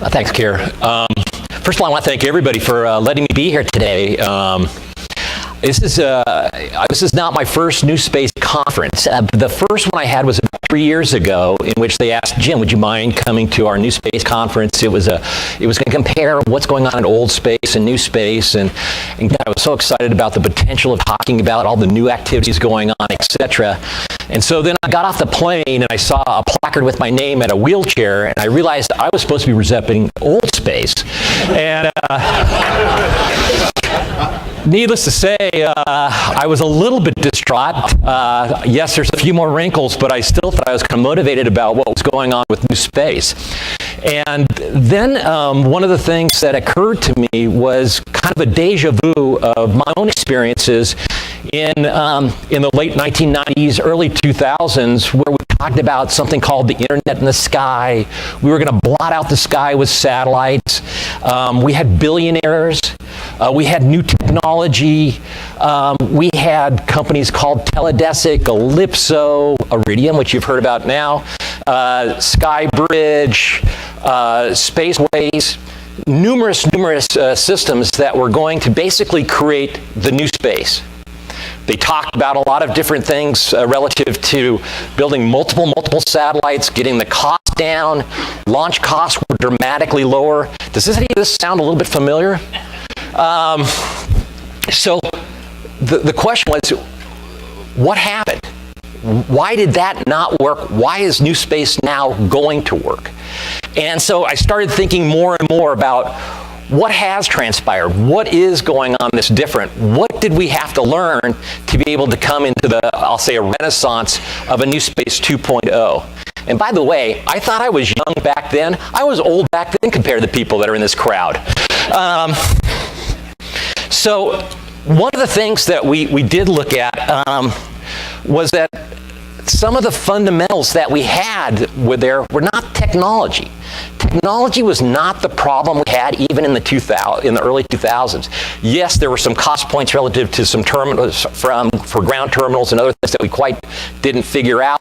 Thanks, Kier. First of all, I want to thank everybody for letting me be here today. This is not my first NewSpace conference. The first one I had was about 3 years ago, in which they asked, Jim, would you mind coming to our NewSpace conference? It was going to compare what's going on in old space and new space, and God, I was so excited about the potential of talking about all the new activities going on, etc. And so then I got off the plane and I saw a placard with my name at a wheelchair, and I realized I was supposed to be representing old space. And needless to say, I was a little bit distraught. Yes, there's a few more wrinkles, but I still thought I was kind of motivated about what was going on with NewSpace. And then one of the things that occurred to me was kind of a deja vu of my own experiences in the late 1990s, early 2000s, where we talked about something called the internet in the sky. We were going to blot out the sky with satellites. We had billionaires. We had new technology. We had companies called Teledesic, Ellipso, Iridium, which you've heard about now, Skybridge, Spaceways, numerous systems that were going to basically create the new space. They talked about a lot of different things relative to building multiple satellites, getting the cost down. Launch costs were dramatically lower. Does any of this sound a little bit familiar? So the question was, what happened? Why did that not work? Why is NewSpace now going to work? And so I started thinking more and more about what has transpired? What is going on that's different? What did we have to learn to be able to come into the, I'll say, a renaissance of a NewSpace 2.0? And by the way, I thought I was young back then. I was old back then compared to the people that are in this crowd. So one of the things that we did look at was that some of the fundamentals that we had were not technology. Technology was not the problem we had even in the early 2000s. Yes, there were some cost points relative to some terminals for ground terminals and other things that we quite didn't figure out.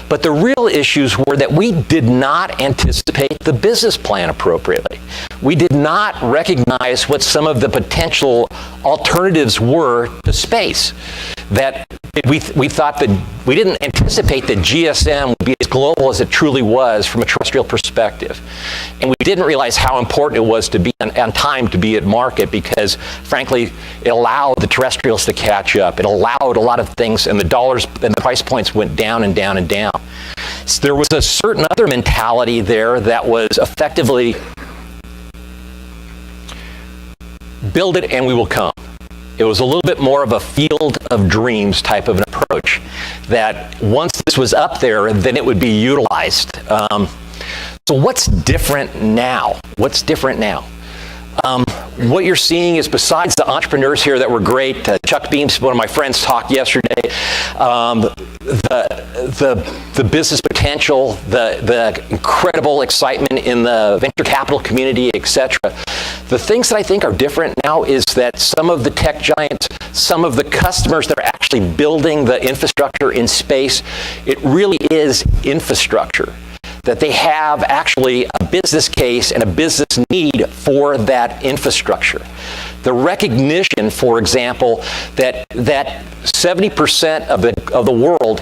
But the real issues were that we did not anticipate the business plan appropriately. We did not recognize what some of the potential alternatives were to space. That we thought that we didn't anticipate that GSM would be as global as it truly was from a terrestrial perspective. And we didn't realize how important it was to be on time to be at market, because frankly, it allowed the terrestrials to catch up. It allowed a lot of things, and the dollars and the price points went down and down and down. So there was a certain other mentality there that was effectively build it and we will come. It was a little bit more of a field of dreams type of an approach, that once this was up there, then it would be utilized. So what's different now? What's different now? What you're seeing is, besides the entrepreneurs here that were great, Chuck Beams, one of my friends, talked yesterday, the business potential, the incredible excitement in the venture capital community, etc. The things that I think are different now is that some of the tech giants, some of the customers that are actually building the infrastructure in space, it really is infrastructure. That they have actually a business case and a business need for that infrastructure. The recognition, for example, that 70% of the world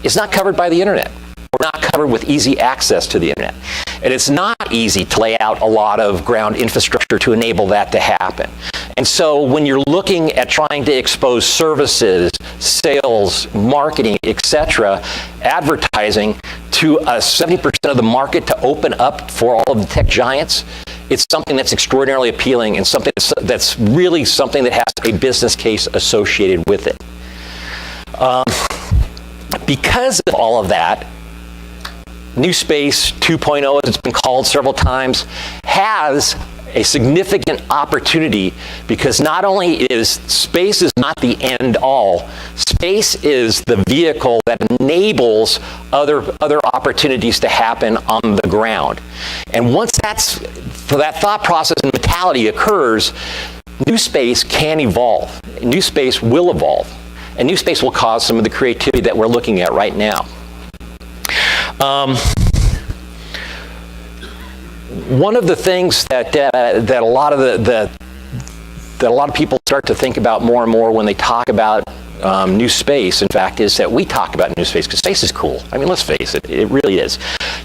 is not covered by the internet, or not covered with easy access to the internet. And it's not easy to lay out a lot of ground infrastructure to enable that to happen. And so when you're looking at trying to expose services, sales, marketing, etc., advertising to a 70% of the market to open up for all of the tech giants, it's something that's extraordinarily appealing, and something that's really something that has a business case associated with it. Because of all of that, NewSpace 2.0, as it's been called several times, has a significant opportunity, because not only is space is not the end all, space is the vehicle that enables other opportunities to happen on the ground. And once that thought process and mentality occurs, NewSpace can evolve. NewSpace will evolve. And NewSpace will cause some of the creativity that we're looking at right now. one of the things that a lot of people start to think about more and more when they talk about new space, in fact, is that we talk about new space because space is cool. I mean, let's face it, it really is.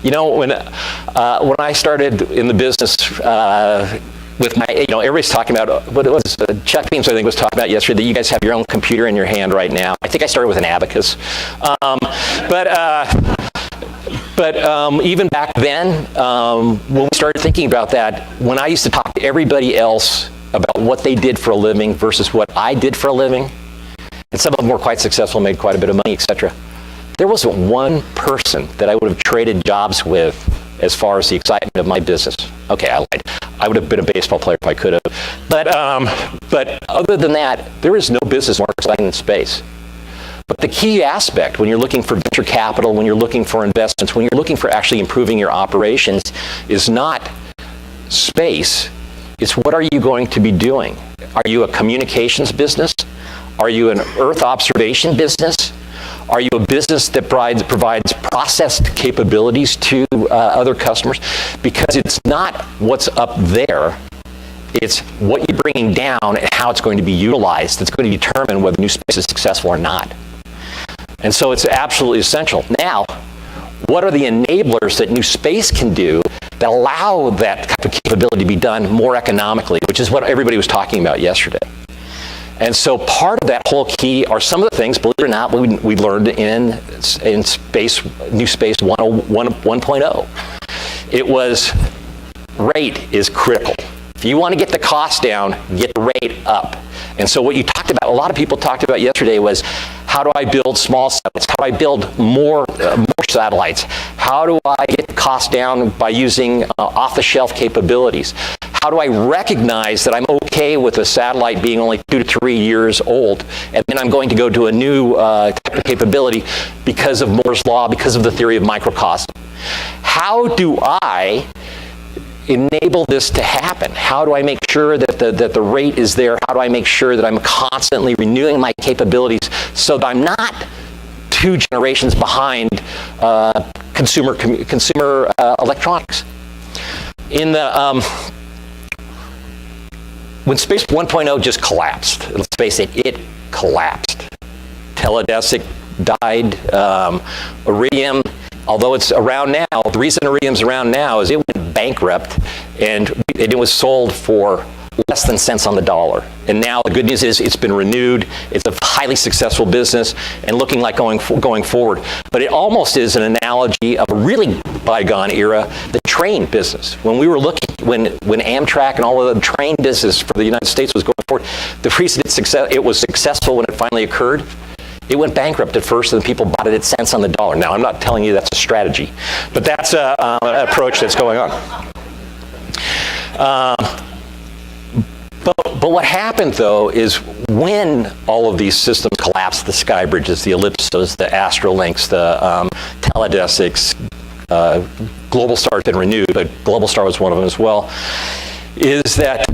You know, when I started in the business with my, everybody's talking about, what it was, Chuck Beams, I think, was talking about yesterday, that you guys have your own computer in your hand right now. I think I started with an abacus. But even back then, when we started thinking about that, when I used to talk to everybody else about what they did for a living versus what I did for a living, and some of them were quite successful, made quite a bit of money, etc. There wasn't one person that I would have traded jobs with as far as the excitement of my business. Okay, I lied. I would have been a baseball player if I could have. But other than that, there is no business more exciting than space. But the key aspect when you're looking for venture capital, when you're looking for investments, when you're looking for actually improving your operations, is not space. It's what are you going to be doing? Are you a communications business? Are you an Earth observation business? Are you a business that provides processed capabilities to other customers? Because it's not what's up there, it's what you're bringing down and how it's going to be utilized that's going to determine whether new space is successful or not. And so it's absolutely essential. Now, what are the enablers that new space can do that allow that type of capability to be done more economically, which is what everybody was talking about yesterday. And so part of that whole key are some of the things, believe it or not, we learned in space, New Space 1.0. It was rate is critical. If you want to get the cost down, get the rate up. And so what you talked about, a lot of people talked about yesterday was, how do I build small satellites? How do I build more satellites? How do I get the cost down by using off-the-shelf capabilities? How do I recognize that I'm okay with a satellite being only 2 to 3 years old, and then I'm going to go to a new type of capability because of Moore's Law, because of the theory of microcosm? How do I enable this to happen? How do I make sure that the rate is there? How do I make sure that I'm constantly renewing my capabilities so that I'm not 2 generations behind consumer electronics? In the when Space 1.0 just collapsed, let's face it, it collapsed. Teledesic died. Iridium, although it's around now, the reason Iridium's around now is it went bankrupt and it was sold for less than cents on the dollar. And now the good news is it's been renewed. It's a highly successful business and looking like going forward. But it almost is an analogy of a really bygone era, the train business. When we were looking, when Amtrak and all of the train business for the United States was going forward, the reason it was successful when it finally occurred, it went bankrupt at first and people bought it at cents on the dollar. Now, I'm not telling you that's a strategy, but that's an approach that's going on. But what happened, though, is when all of these systems collapsed, the sky bridges, the ellipsos, the astrolinks, the teledesics, Globalstar has been renewed, but Globalstar was one of them as well, is that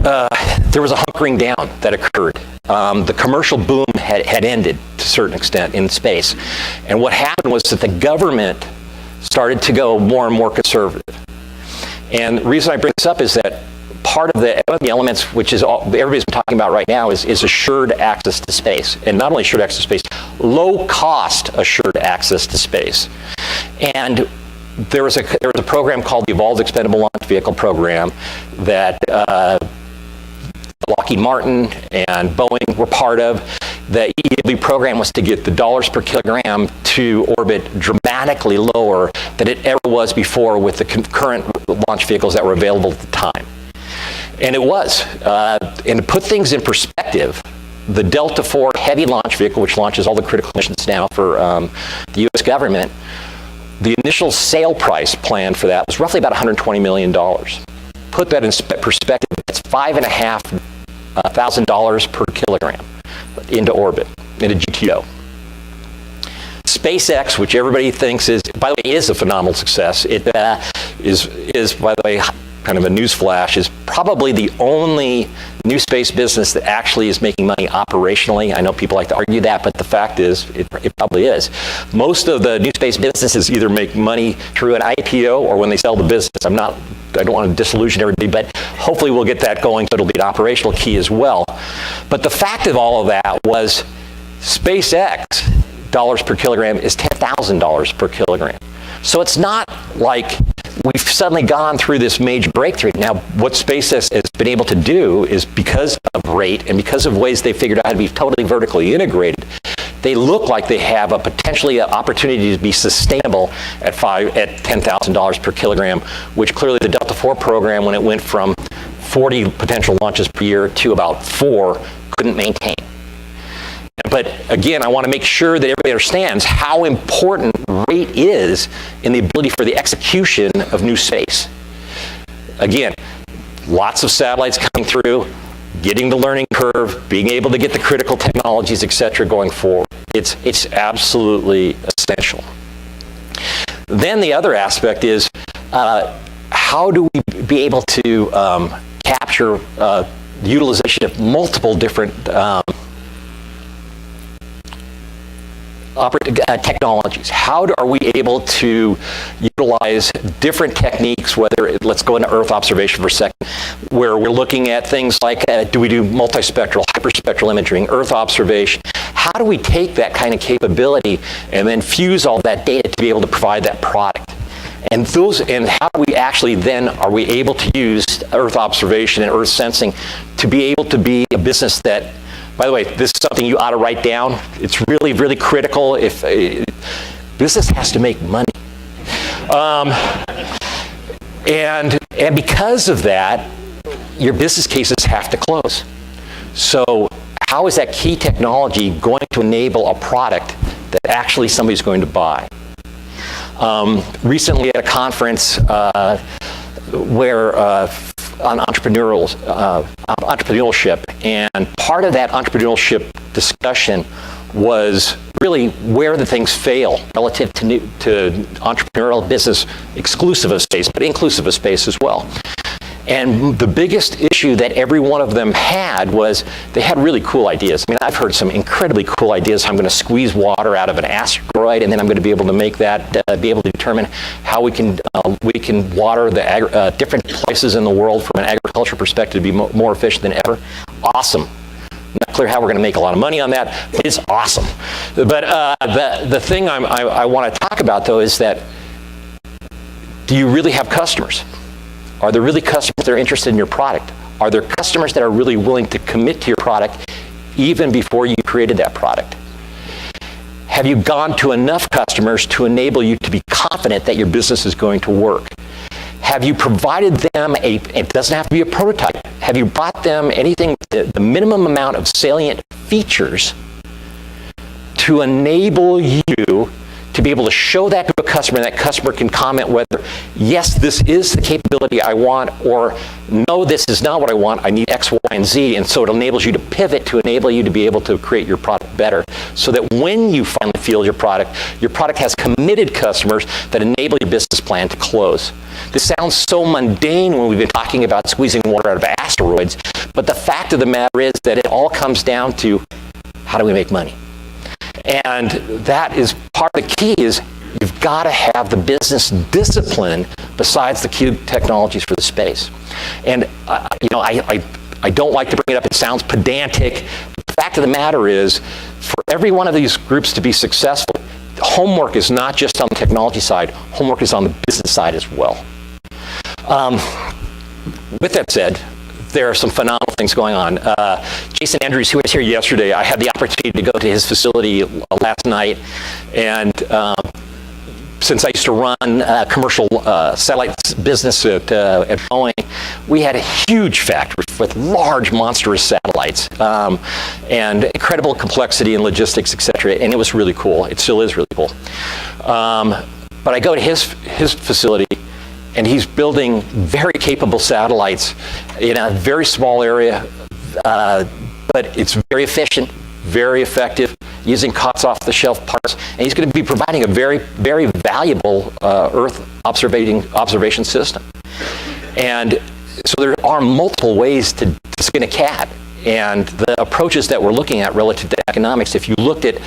there was a hunkering down that occurred. The commercial boom had ended to a certain extent in space. And what happened was that the government started to go more and more conservative. And the reason I bring this up is that part of the elements, which is everybody's been talking about right now, is assured access to space. And not only assured access to space, low-cost assured access to space. And there was a program called the Evolved Expendable Launch Vehicle Program that Lockheed Martin and Boeing were part of. The ELV program was to get the dollars per kilogram to orbit dramatically lower than it ever was before with the current launch vehicles that were available at the time. And it was. And to put things in perspective, the Delta IV heavy launch vehicle, which launches all the critical missions now for the U.S. government, the initial sale price plan for that was roughly about $120 million. Put that in perspective, that's $5,500 per kilogram into orbit, into GTO. SpaceX, which everybody thinks is, by the way, is a phenomenal success. It is, by the way, kind of a news flash, is probably the only new space business that actually is making money operationally. I know people like to argue that, but the fact is, it probably is. Most of the new space businesses either make money through an IPO or when they sell the business. I'm not don't want to disillusion everybody, but hopefully we'll get that going, so it'll be an operational key as well. But the fact of all of that was SpaceX dollars per kilogram is $10,000 per kilogram. So it's not like we've suddenly gone through this major breakthrough. Now, what SpaceX has been able to do is, because of rate and because of ways they figured out how to be totally vertically integrated, they look like they have a potentially an opportunity to be sustainable at $10,000 per kilogram, which clearly the Delta IV program, when it went from 40 potential launches per year to about 4, couldn't maintain. But again, I want to make sure that everybody understands how important rate is in the ability for the execution of new space. Again, lots of satellites coming through, getting the learning curve, being able to get the critical technologies, et cetera, going forward. It's absolutely essential. Then the other aspect is, how do we be able to capture the utilization of multiple different technologies? How are we able to utilize different techniques, whether let's go into Earth observation for a second, where we're looking at things like, do we do multispectral, hyperspectral imaging, Earth observation? How do we take that kind of capability and then fuse all that data to be able to provide that product? And how do we actually then, are we able to use Earth observation and Earth sensing to be able to be a business that, by the way, this is something you ought to write down. It's really, really critical. If business has to make money, and because of that, your business cases have to close. So, how is that key technology going to enable a product that actually somebody's going to buy? Recently, at a conference where on entrepreneurship, and part of that entrepreneurship discussion was really where the things fail relative to entrepreneurial business, exclusive of space, but inclusive of space as well. And the biggest issue that every one of them had was they had really cool ideas. I mean, I've heard some incredibly cool ideas. I'm going to squeeze water out of an asteroid, and then I'm going to be able to make that, be able to determine how we can water the different places in the world from an agriculture perspective to be more efficient than ever. Awesome. Not clear how we're going to make a lot of money on that, but it's awesome. But the thing I want to talk about, though, is that, do you really have customers? Are there really customers that are interested in your product? Are there customers that are really willing to commit to your product even before you created that product? Have you gone to enough customers to enable you to be confident that your business is going to work? Have you provided them it doesn't have to be a prototype. Have you brought them anything, the minimum amount of salient features to enable you to be able to show that to a customer, and that customer can comment whether, yes, this is the capability I want, or no, this is not what I want, I need X, Y, and Z, and so it enables you to pivot to enable you to be able to create your product better, so that when you finally field your product has committed customers that enable your business plan to close. This sounds so mundane when we've been talking about squeezing water out of asteroids, but the fact of the matter is that it all comes down to, how do we make money? And that is part of the key, is you've got to have the business discipline besides the key technologies for the space. And I don't like to bring it up, it sounds pedantic. The fact of the matter is, for every one of these groups to be successful, homework is not just on the technology side, homework is on the business side as well. With that said, there are some phenomenal things going on. Jason Andrews, who was here yesterday, I had the opportunity to go to his facility last night, and since I used to run commercial satellite business at Boeing, we had a huge factory with large, monstrous satellites, and incredible complexity and logistics, et cetera, and it was really cool. It still is really cool. But I go to his facility, and he's building very capable satellites in a very small area, but it's very efficient, very effective, using COTS off-the-shelf parts, and he's going to be providing a very, very valuable Earth observation system. And so there are multiple ways to skin a cat, and the approaches that we're looking at relative to economics, if you looked at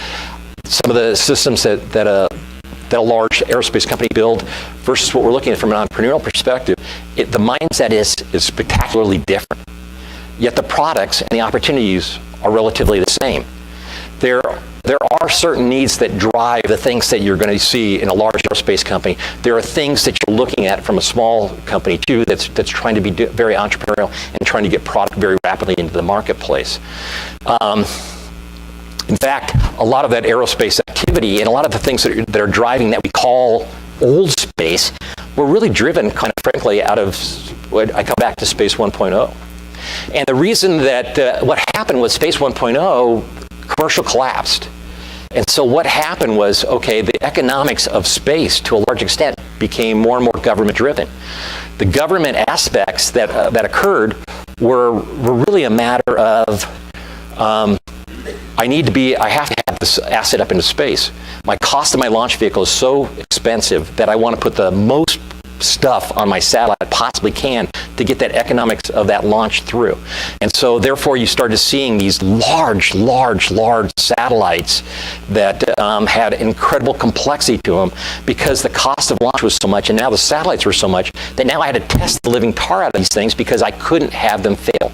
some of the systems that that a large aerospace company build versus what we're looking at from an entrepreneurial perspective, the mindset is spectacularly different. Yet the products and the opportunities are relatively the same. There are certain needs that drive the things that you're going to see in a large aerospace company. There are things that you're looking at from a small company too that's trying to be very entrepreneurial and trying to get product very rapidly into the marketplace. In fact, a lot of that aerospace activity and a lot of the things that are driving that we call old space were really driven, kind of frankly, out of what I come back to Space 1.0. And the reason that what happened was Space 1.0, commercial collapsed. And so what happened was, okay, the economics of space to a large extent became more and more government driven. The government aspects that occurred were really a matter of, I have to have this asset up into space. My cost of my launch vehicle is so expensive that I want to put the most stuff on my satellite I possibly can to get that economics of that launch through. And so therefore you started seeing these large satellites that had incredible complexity to them because the cost of launch was so much and now the satellites were so much that now I had to test the living tar out of these things because I couldn't have them fail.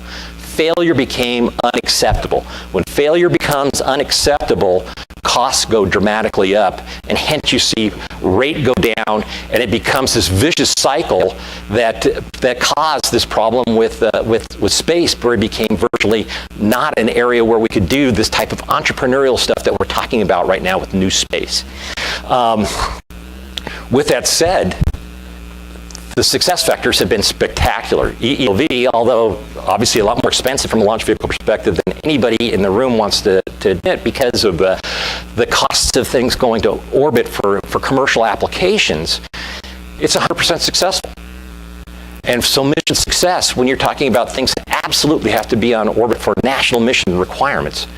Failure became unacceptable. When failure becomes unacceptable, costs go dramatically up, and hence you see rate go down, and it becomes this vicious cycle that caused this problem with space, where it became virtually not an area where we could do this type of entrepreneurial stuff that we're talking about right now with NewSpace. With that said, the success factors have been spectacular. ELV, although obviously a lot more expensive from a launch vehicle perspective than anybody in the room wants to admit because of the costs of things going to orbit for commercial applications, it's 100% successful. And so mission success, when you're talking about things that absolutely have to be on orbit for national mission requirements,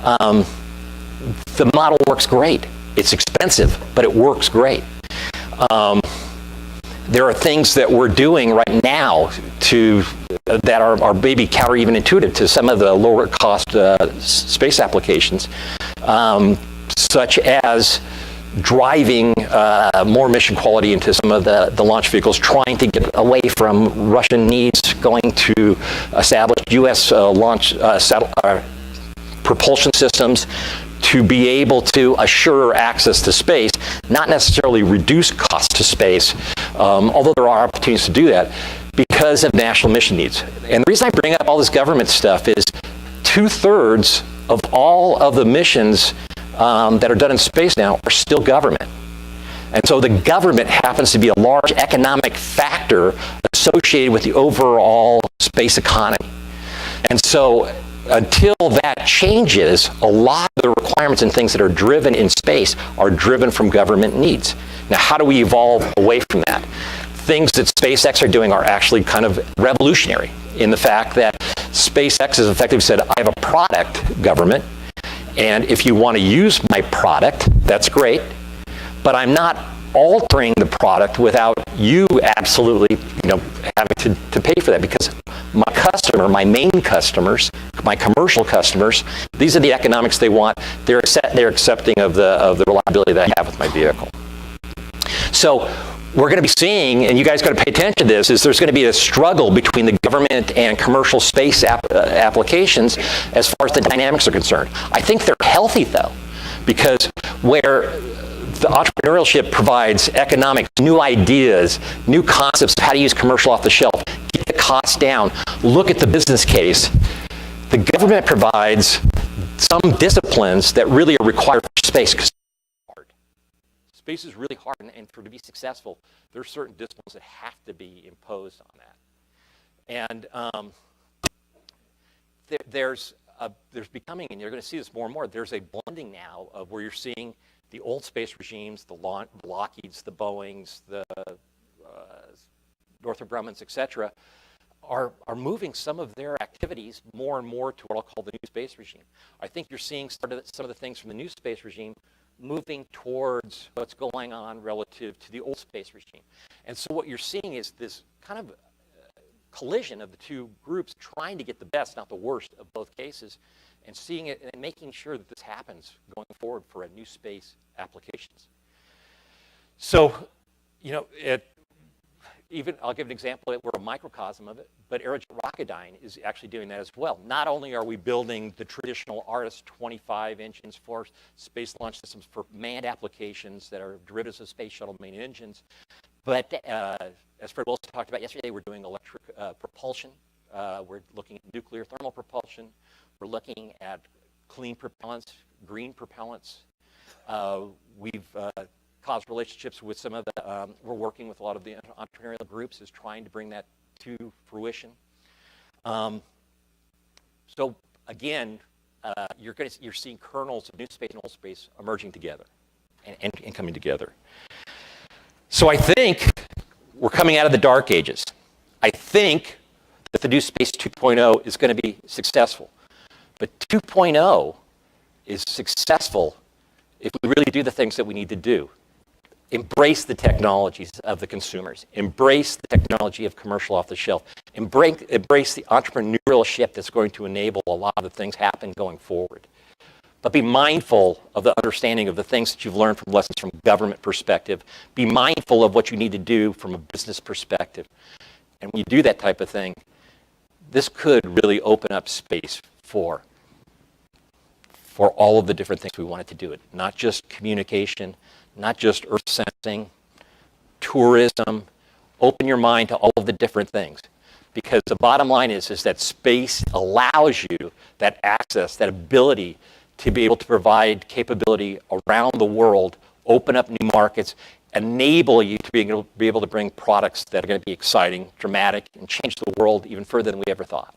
the model works great. It's expensive, but it works great. There are things that we're doing right now that are maybe counter even intuitive to some of the lower cost space applications, such as driving more mission quality into some of the launch vehicles, trying to get away from Russian needs, going to establish U.S. launch propulsion systems, to be able to assure access to space, not necessarily reduce costs to space, although there are opportunities to do that, because of national mission needs. And the reason I bring up all this government stuff is 2/3 of all of the missions that are done in space now are still government. And so the government happens to be a large economic factor associated with the overall space economy. And so until that changes, a lot of the requirements and things that are driven in space are driven from government needs. Now, how do we evolve away from that? Things that SpaceX are doing are actually kind of revolutionary in the fact that SpaceX has effectively said, I have a product, government, and if you want to use my product, that's great, but I'm not altering the product without you absolutely, having to pay for that, because my customer, my main customers, my commercial customers, these are the economics they want. They're accepting of the reliability that I have with my vehicle. So we're going to be seeing, and you guys got to pay attention to this, is there's going to be a struggle between the government and commercial space applications as far as the dynamics are concerned. I think they're healthy though, because where the entrepreneurship provides economics, new ideas, new concepts of how to use commercial off the shelf, get the costs down, look at the business case. The government provides some disciplines that really are required for space, because it's hard. Space is really hard, and to be successful, there are certain disciplines that have to be imposed on that. And there's becoming, and you're going to see this more and more, there's a blending now of where you're seeing the old space regimes, the Lockheeds, the Boeings, the Northrop Grummans, et cetera, are moving some of their activities more and more to what I'll call the new space regime. I think you're seeing some of the things from the new space regime moving towards what's going on relative to the old space regime. And so what you're seeing is this kind of collision of the two groups trying to get the best, not the worst, of both cases, and seeing it and making sure that this happens going forward for a new space applications. So, you know, I'll give an example. We're a microcosm of it, but Aerojet Rocketdyne is actually doing that as well. Not only are we building the traditional Artis 25 engines for space launch systems for manned applications that are derivatives of space shuttle main engines, but as Fred Wilson talked about yesterday, we're doing electric propulsion. We're looking at nuclear thermal propulsion. We're looking at clean propellants, green propellants. We've caused relationships with some of the, we're working with a lot of the entrepreneurial groups is trying to bring that to fruition. So again, you're seeing kernels of NewSpace and OldSpace emerging together and coming together. So I think we're coming out of the dark ages. I think that the NewSpace 2.0 is going to be successful. But 2.0 is successful if we really do the things that we need to do. Embrace the technologies of the consumers. Embrace the technology of commercial off the shelf. Embrace the entrepreneurial shift that's going to enable a lot of the things happen going forward. But be mindful of the understanding of the things that you've learned from lessons from government perspective. Be mindful of what you need to do from a business perspective. And when you do that type of thing, this could really open up space for all of the different things we wanted to do it. Not just communication, not just earth sensing, tourism. Open your mind to all of the different things. Because the bottom line is that space allows you that access, that ability to be able to provide capability around the world, open up new markets, enable you to be able to bring products that are going to be exciting, dramatic, and change the world even further than we ever thought.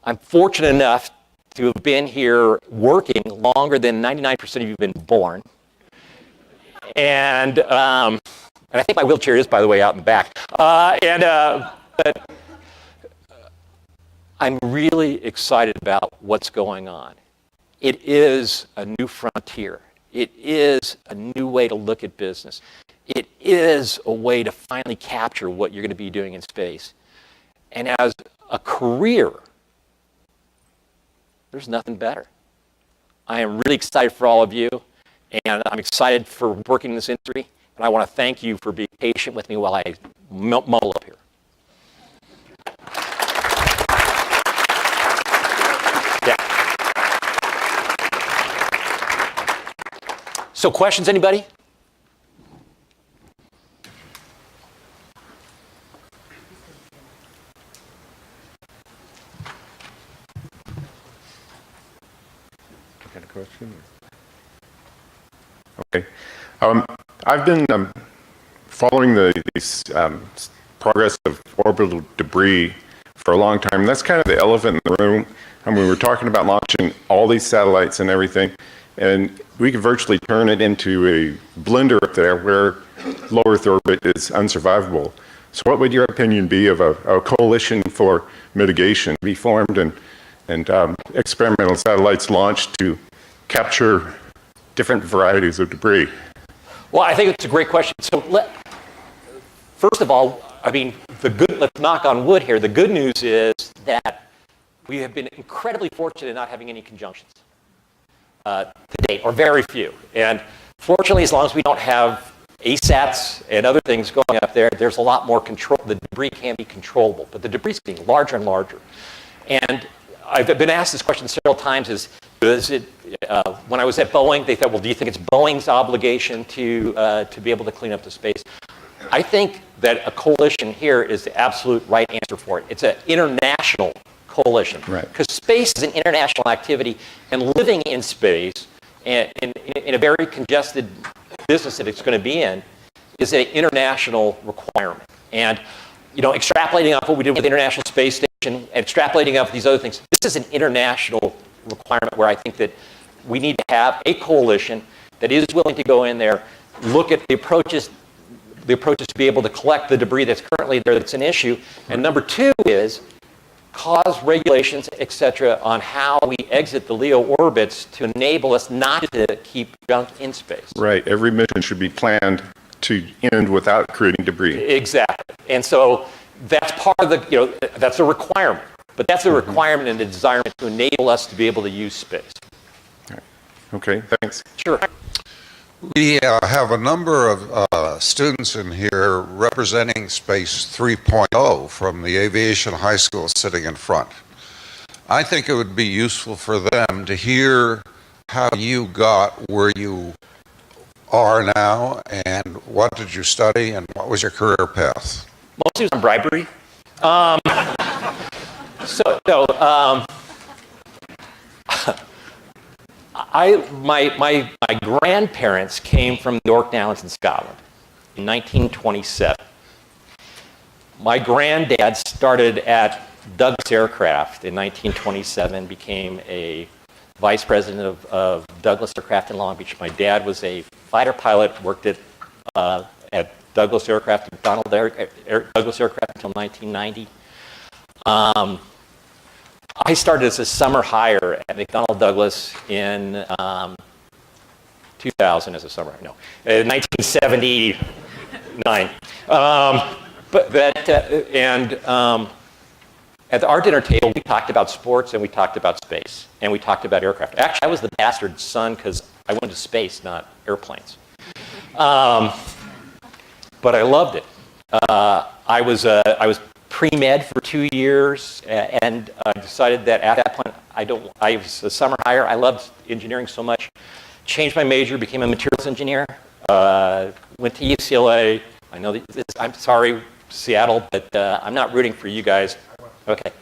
I'm fortunate enough to have been here working longer than 99% of you have been born. And I think my wheelchair is, by the way, out in the back. But I'm really excited about what's going on. It is a new frontier. It is a new way to look at business. It is a way to finally capture what you're going to be doing in space. And as a career, there's nothing better. I am really excited for all of you, and I'm excited for working in this industry, and I want to thank you for being patient with me while I muddle up here. So questions, anybody? Got a question? Okay. I've been following the progress of orbital debris for a long time. That's kind of the elephant in the room. And we were talking about launching all these satellites and everything. And we could virtually turn it into a blender up there where low Earth orbit is unsurvivable. So what would your opinion be of a coalition for mitigation be formed and experimental satellites launched to capture different varieties of debris? Well, I think it's a great question. So first of all, I mean, let's knock on wood here. The good news is that we have been incredibly fortunate in not having any conjunctions to date, or very few. And fortunately, as long as we don't have ASATs and other things going up there, there's a lot more control. The debris can be controllable, but the debris is getting larger and larger. And I've been asked this question several times, when I was at Boeing, they thought, well, do you think it's Boeing's obligation to be able to clean up the space? I think that a coalition here is the absolute right answer for it. It's an international coalition. Right. Because space is an international activity, and living in space, and in a very congested business that it's going to be in, is an international requirement. And extrapolating off what we did with the International Space Station, and extrapolating off these other things, this is an international requirement where I think that we need to have a coalition that is willing to go in there, look at the approaches to be able to collect the debris that's currently there that's an issue. And number two is cause regulations, et cetera, on how we exit the LEO orbits to enable us not to keep junk in space. Right. Every mission should be planned to end without creating debris. Exactly. And so that's part of the, that's a requirement. But that's a requirement and a desire to enable us to be able to use space. Okay, thanks. Sure. We have a number of students in here representing Space 3.0 from the Aviation High School sitting in front. I think it would be useful for them to hear how you got where you are now, and what did you study, and what was your career path? Mostly it was on bribery. My grandparents came from the Orkney Islands in Scotland in 1927. My granddad started at Douglas Aircraft in 1927, became a vice president of Douglas Aircraft in Long Beach. My dad was a fighter pilot, worked at Douglas Aircraft, Douglas Aircraft until 1990. I started as a summer hire at McDonnell Douglas in 2000 as a summer hire, no, 1979. At our dinner table, we talked about sports and we talked about space and we talked about aircraft. Actually, I was the bastard son because I went to space, not airplanes. But I loved it. I was pre-med for 2 years and decided that at that point, I was a summer hire. I loved engineering so much. Changed my major, became a materials engineer. Went to UCLA. I know I'm sorry, Seattle, but I'm not rooting for you guys. Okay.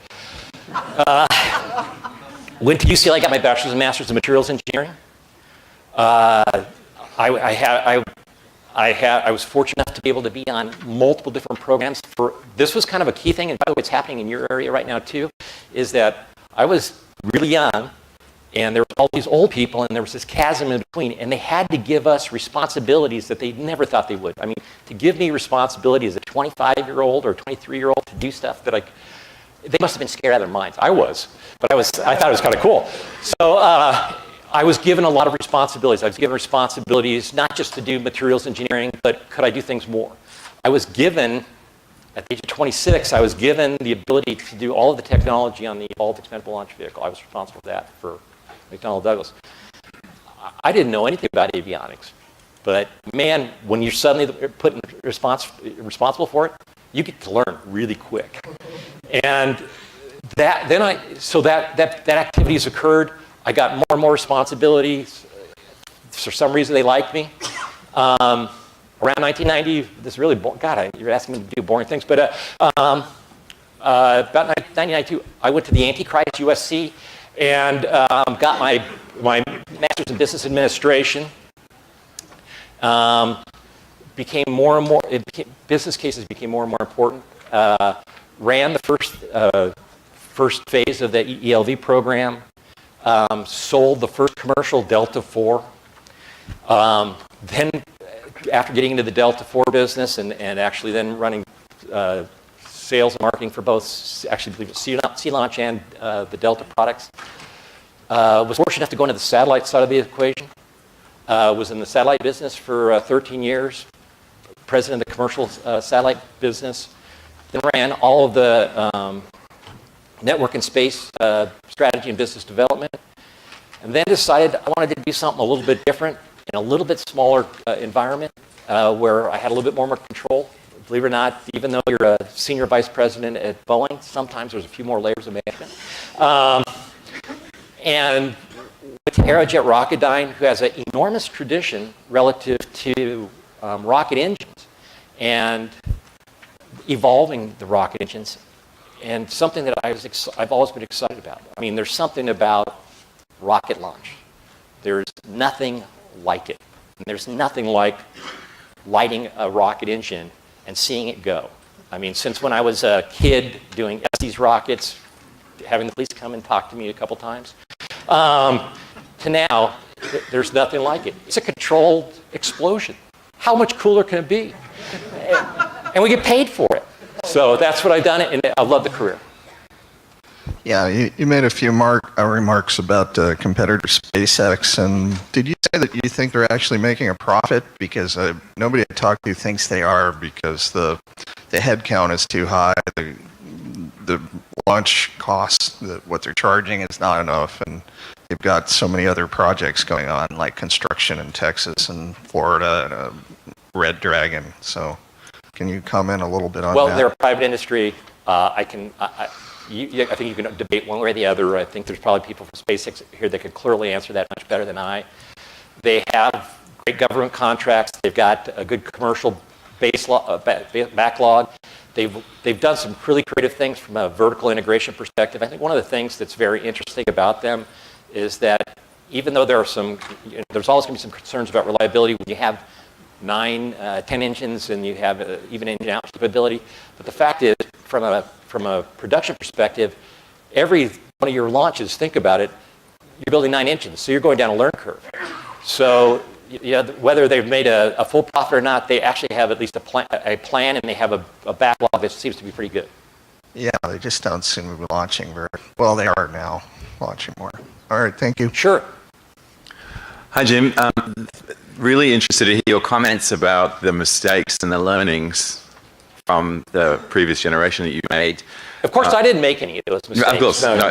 Went to UCLA, got my bachelor's and master's in materials engineering. I was fortunate enough to be able to be on multiple different programs. This was kind of a key thing, and by the way, it's happening in your area right now too, is that I was really young, and there were all these old people, and there was this chasm in between, and they had to give us responsibilities that they never thought they would. I mean, to give me responsibility as a 25-year-old or 23-year-old to do stuff that they must have been scared out of their minds. I was, but I thought it was kind of cool. So I was given a lot of responsibilities. I was given responsibilities not just to do materials engineering, but could I do things more? I was given, at the age of 26, I was given the ability to do all of the technology on the Evolved Expendable Launch Vehicle. I was responsible for that for McDonnell Douglas. I didn't know anything about avionics, but man, when you're suddenly put in responsible for it, you get to learn really quick. And that activities occurred. I got more and more responsibilities. For some reason, they liked me. Around 1990, this really, you're asking me to do boring things, but about 1992, I went to the Antichrist USC and got my master's in business administration. Became more and more, business cases became more and more important. Ran the first phase of the ELV program. Sold the first commercial Delta IV. Then, after getting into the Delta IV business and actually then running sales and marketing for both, actually, I believe it was Sea Launch and the Delta products, was fortunate enough to go into the satellite side of the equation. Was in the satellite business for 13 years, president of the commercial satellite business. Then ran all of the network and space strategy and business development, and then decided I wanted to do something a little bit different in a little bit smaller environment where I had a little bit more control. Believe it or not, even though you're a senior vice president at Boeing, sometimes there's a few more layers of management. And with Aerojet Rocketdyne, who has an enormous tradition relative to rocket engines and evolving the rocket engines, and something that I've always been excited about. I mean, there's something about rocket launch. There's nothing like it. And there's nothing like lighting a rocket engine and seeing it go. I mean, since when I was a kid doing Estes rockets, having the police come and talk to me a couple times, to now, there's nothing like it. It's a controlled explosion. How much cooler can it be? And we get paid for it. So that's what I've done, and I love the career. Yeah, you made a few remarks about competitor SpaceX, and did you say that you think they're actually making a profit? Because nobody I talk to thinks they are, because the head count is too high, the launch costs, what they're charging is not enough, and they've got so many other projects going on, like construction in Texas and Florida and Red Dragon. So can you comment a little bit on that? Well, they're a private industry. I think you can debate one way or the other. I think there's probably people from SpaceX here that could clearly answer that much better than I. They have great government contracts. They've got a good commercial backlog. They've done some really creative things from a vertical integration perspective. I think one of the things that's very interesting about them is that even though there are there's always going to be some concerns about reliability when you have 9, 10 engines and you have even engine out capability. But the fact is, from a production perspective, every one of your launches, think about it, you're building 9 engines, so you're going down a learning curve. So whether they've made a full profit or not, they actually have at least a plan, and they have a backlog that seems to be pretty good. Yeah, they just don't seem to be launching very well. They are now launching more. All right, thank you. Sure. Hi, Jim. Really interested to hear your comments about the mistakes and the learnings from the previous generation that you made. Of course, I didn't make any of those mistakes. Of course, no.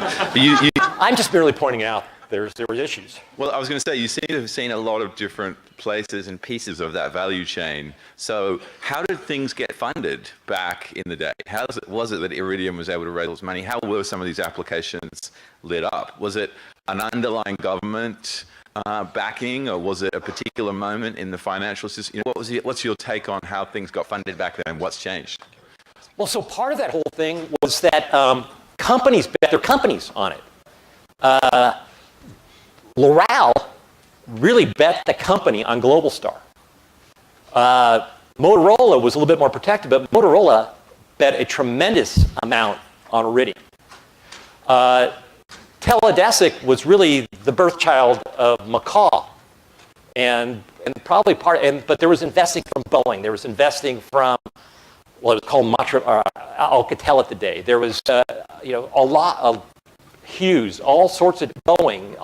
I'm just merely pointing out there were issues. Well, I was going to say, you seem to have seen a lot of different places and pieces of that value chain. So how did things get funded back in the day? How was it that Iridium was able to raise money? How were some of these applications lit up? Was it an underlying government backing, or was it a particular moment in the financial system? What's your take on how things got funded back then and what's changed? Well, so part of that whole thing was that companies bet their companies on it. L'Oreal really bet the company on Globalstar. Motorola was a little bit more protected, but Motorola bet a tremendous amount on Iridium. Teledesic was really the birth child of Macaw, and probably but there was investing from Boeing. There was investing from it was called Alcatel at the day. There was a lot of Hughes, all sorts of Boeing.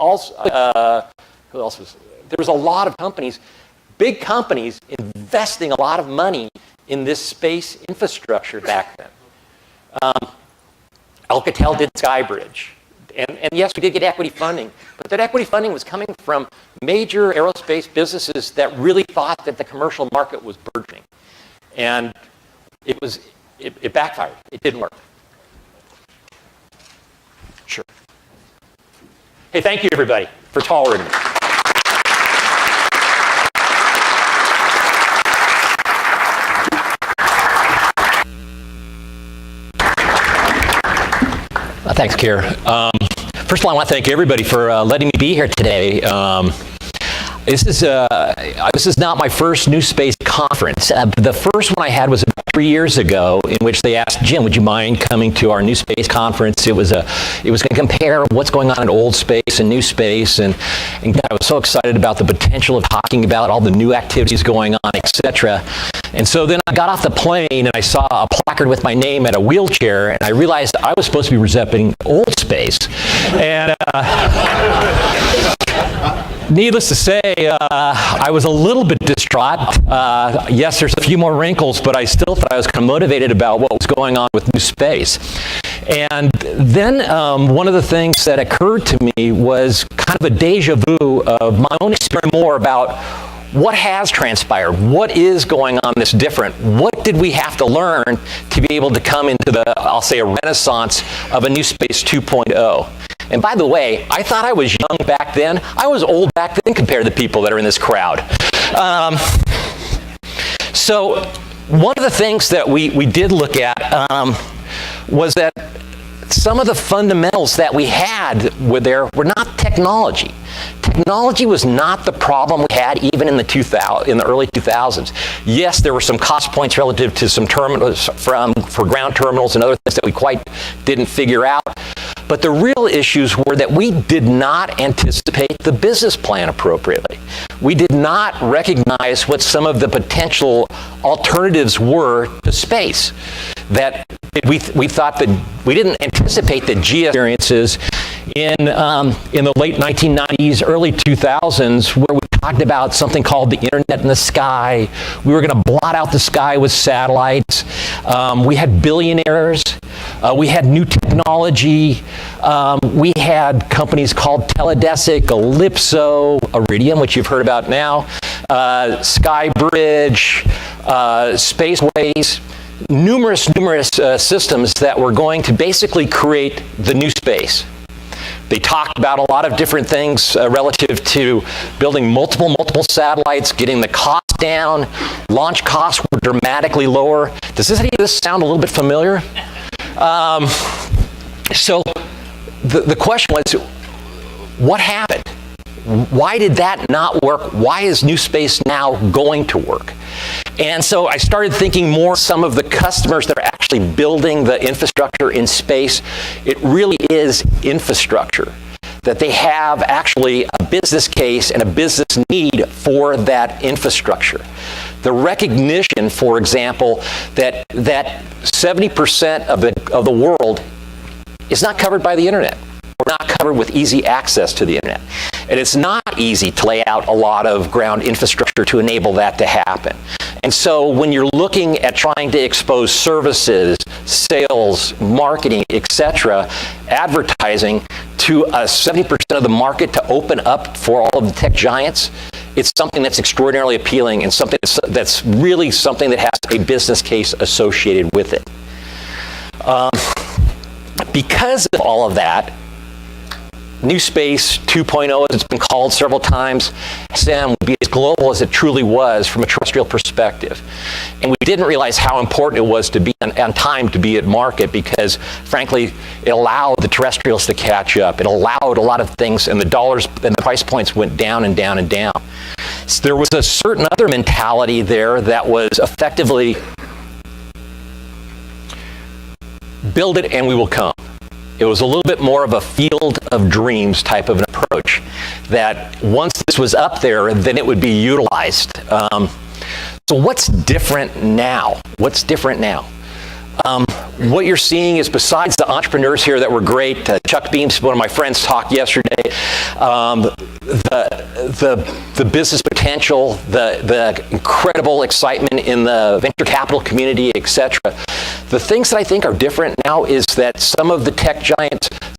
Who else was there? Was a lot of companies, big companies, investing a lot of money in this space infrastructure back then. Alcatel did Skybridge. And yes, we did get equity funding, but that equity funding was coming from major aerospace businesses that really thought that the commercial market was burgeoning. And it backfired. It didn't work. Sure. Hey, thank you, everybody, for tolerating me. Thanks, Kier. First of all, I want to thank everybody for letting me be here today. This is not my first NewSpace conference. The first one I had was about 3 years ago, in which they asked, Jim, would you mind coming to our NewSpace conference? It was going to compare what's going on in old space and new space, and I was so excited about the potential of talking about all the new activities going on, etc. And so then I got off the plane and I saw a placard with my name at a wheelchair, and I realized I was supposed to be representing old space. And needless to say, I was a little bit distraught. Yes, there's a few more wrinkles, but I still thought I was kind of motivated about what was going on with new space. And then one of the things that occurred to me was kind of a deja vu of my own experience more about what has transpired, what is going on that's different, what did we have to learn to be able to come into the, I'll say, a renaissance of a NewSpace 2.0. And by the way, I thought I was young back then. I was old back then compared to the people that are in this crowd. So one of the things that we did look at was that some of the fundamentals that we had were not technology. Technology was not the problem we had even in the early 2000s. Yes, there were some cost points relative to some terminals for ground terminals and other things that we quite didn't figure out. But the real issues were that we did not anticipate the business plan appropriately. We did not recognize what some of the potential alternatives were to space. That we thought that we didn't anticipate the experiences in the late 1990s, early 2000s, where we talked about something called the internet in the sky. We were going to blot out the sky with satellites. We had billionaires We had new technology. We had companies called Teledesic, Ellipso, Iridium, which you've heard about now, Skybridge, Spaceways, numerous systems that were going to basically create the new space. They talked about a lot of different things relative to building multiple satellites, getting the cost down. Launch costs were dramatically lower. Does any of this sound a little bit familiar? So the question was, what happened? Why did that not work? Why is NewSpace now going to work? And so I started thinking more some of the customers that are actually building the infrastructure in space. It really is infrastructure, that they have actually a business case and a business need for that infrastructure. The recognition, for example, that 70% of the world is not covered by the internet, or not covered with easy access to the internet. And it's not easy to lay out a lot of ground infrastructure to enable that to happen. And so when you're looking at trying to expose services, sales, marketing, etc., advertising to a 70% of the market to open up for all of the tech giants, it's something that's extraordinarily appealing and something that's really something that has a business case associated with it. Because of all of that, NewSpace 2.0, as it's been called several times, SAM would be as global as it truly was from a terrestrial perspective. And we didn't realize how important it was to be on time to be at market, because, frankly, it allowed the terrestrials to catch up. It allowed a lot of things, and the dollars and the price points went down and down and down. So there was a certain other mentality there that was effectively, build it and we will come. It was a little bit more of a field of dreams type of an approach, that once this was up there, then it would be utilized. So what's different now? What's different now? What you're seeing is, besides the entrepreneurs here that were great, Chuck Beams, one of my friends, talked yesterday, the business potential, the incredible excitement in the venture capital community, etc. The things that I think are different now is that some of the tech giants,